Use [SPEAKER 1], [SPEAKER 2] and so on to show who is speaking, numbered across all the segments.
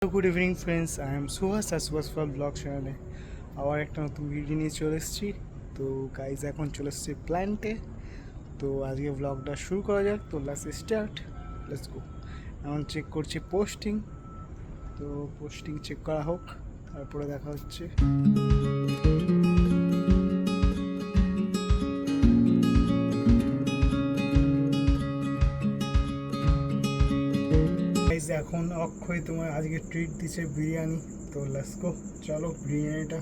[SPEAKER 1] Good evening friends, I am Suhas আর Suhas fall blog চ্যানেলে আবার একটা নতুন ভিডিও নিয়ে চলে এসেছি। তো গাইজ এখন চলে এসেছি প্ল্যান্টে। তো আজকে ব্লগটা শুরু করা যাক। তো লেটস গো। এখন চেক করছি পোস্টিং। তো পোস্টিং চেক করা হোক, তারপরে দেখা হচ্ছে। এখন অক্ষয় তোমার আজকে ট্রিট দিচ্ছে বিরিয়ানি। তো লেটস গো, চলো বিরিয়ানিটা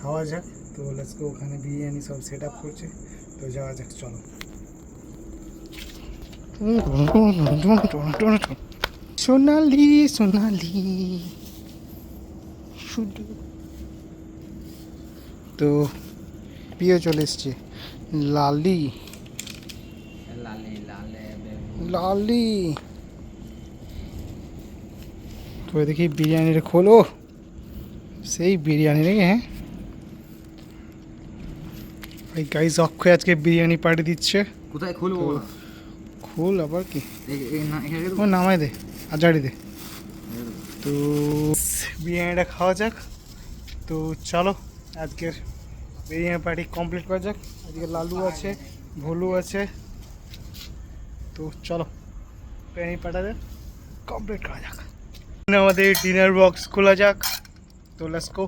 [SPEAKER 1] খাওয়া যাক। তো লেটস গো, ওখানে বিরিয়ানি সব সেট আপ করছে, তো যাওয়া যাক, চলো। সোনালি সোনালি তো প্রিয় চলে এসছে লালি লালি। তো দেখি বিরিয়ানিটা খোলো, সেই বিরিয়ানি নাকি? হ্যাঁ এই গাইস, অক্ষয় আজকে বিরিয়ানি পার্টি দিচ্ছে।
[SPEAKER 2] কোথায় খুলবো?
[SPEAKER 1] খোল আবার কি,
[SPEAKER 2] এখানে
[SPEAKER 1] ও নামাই দে আর জাড়ি দে। তো বিরিয়ানিটা খাওয়া যাক। তো চলো আজকের বিরিয়ানি পার্টি কমপ্লিট করা যাক। আজকে লালু আছে, ভোলু আছে। তো চলো বিরিয়ানি পার্টিটা কমপ্লিট করা যাক। আমাদের ডিনার বক্স খোলা যাক। তো লেটস গো।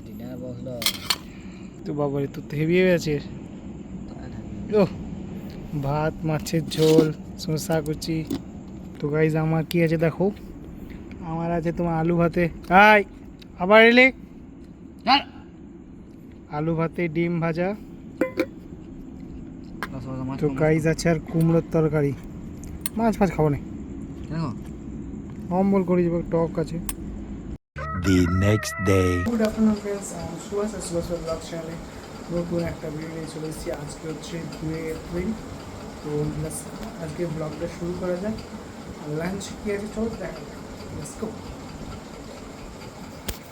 [SPEAKER 2] ডিনার বক্স দাও।
[SPEAKER 1] তো বাবারে, তোর তো হেভি হয়ে আছে। ও ভাত, মাছের ঝোল, শসা কুচি। তো গাইজ আমার কি আছে দেখো, আমার আছে তোমার আলু ভাতে। আয় আবার এলে, আলু ভাতে ডিম ভাজা। তো গাইজ আছে আর কুমড়োর তরকারি। মাছ ফাছ খাবো না, অম্বল করি যাবো, টক আছে।
[SPEAKER 3] The next day.
[SPEAKER 1] Good afternoon friends, আমি সুভাষ আর সুভাষ ব্লগ চ্যানেলে নতুন একটা ভিডিও নিয়ে চলে এসেছি। আজকে হচ্ছে 2 এপ্রিল। তো আজকে ব্লগটা শুরু করা যাক। লাঞ্চ কি আছে চলো দেখা যাক। Let's go.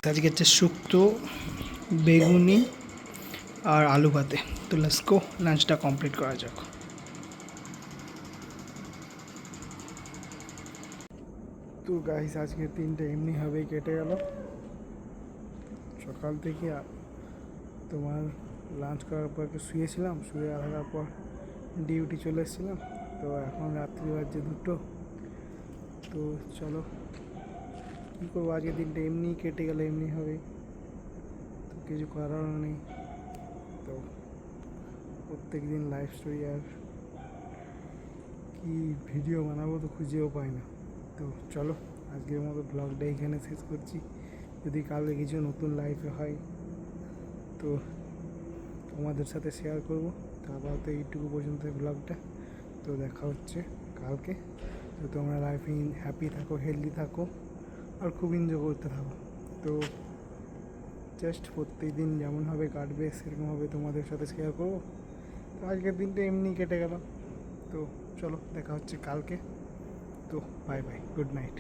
[SPEAKER 1] আজকে হচ্ছে শুক্তো, বেগুনি আর আলু ভাতে। তো লেটস গো, লাঞ্চটা কমপ্লিট করা যাক। তো গাইস আজকে দিনটা এমনিভাবেই কেটে গেল। সকাল থেকে তোমার লাঞ্চ করার পর একটু শুয়েছিলাম, শুয়ে থাকার পর ডিউটি চলে এসেছিলাম। তো এখন রাত্রি বাজছে 2টো। তো চলো কী করবো, আজকের দিনটা এমনিই কেটে গেল এমনিভাবেই, তো কিছু করারও নেই। তো প্রত্যেক দিন লাইফ স্টোরি আর কি ভিডিও বানাবো তো খুঁজেও পাই না। তো চলো আজকের মতো ব্লগটা এখানে শেষ করছি। যদি কালকে কিছু নতুন লাইফে হয় তো তোমাদের সাথে শেয়ার করব। তো আপাতত এইটুকু পর্যন্ত ব্লগটা। তো দেখা হচ্ছে কালকে। তো তোমরা লাইফে হ্যাপি থাকো, হেলদি থাকো আর খুব এনজয় করতে থাকো। তো জাস্ট প্রত্যেক দিন যেমনভাবে কাটবে সেরকমভাবে তোমাদের সাথে শেয়ার করবো। তো আজকের দিনটা এমনি কেটে গেল। তো চলো দেখা হচ্ছে কালকে। তো বাই বাই, গুড নাইট।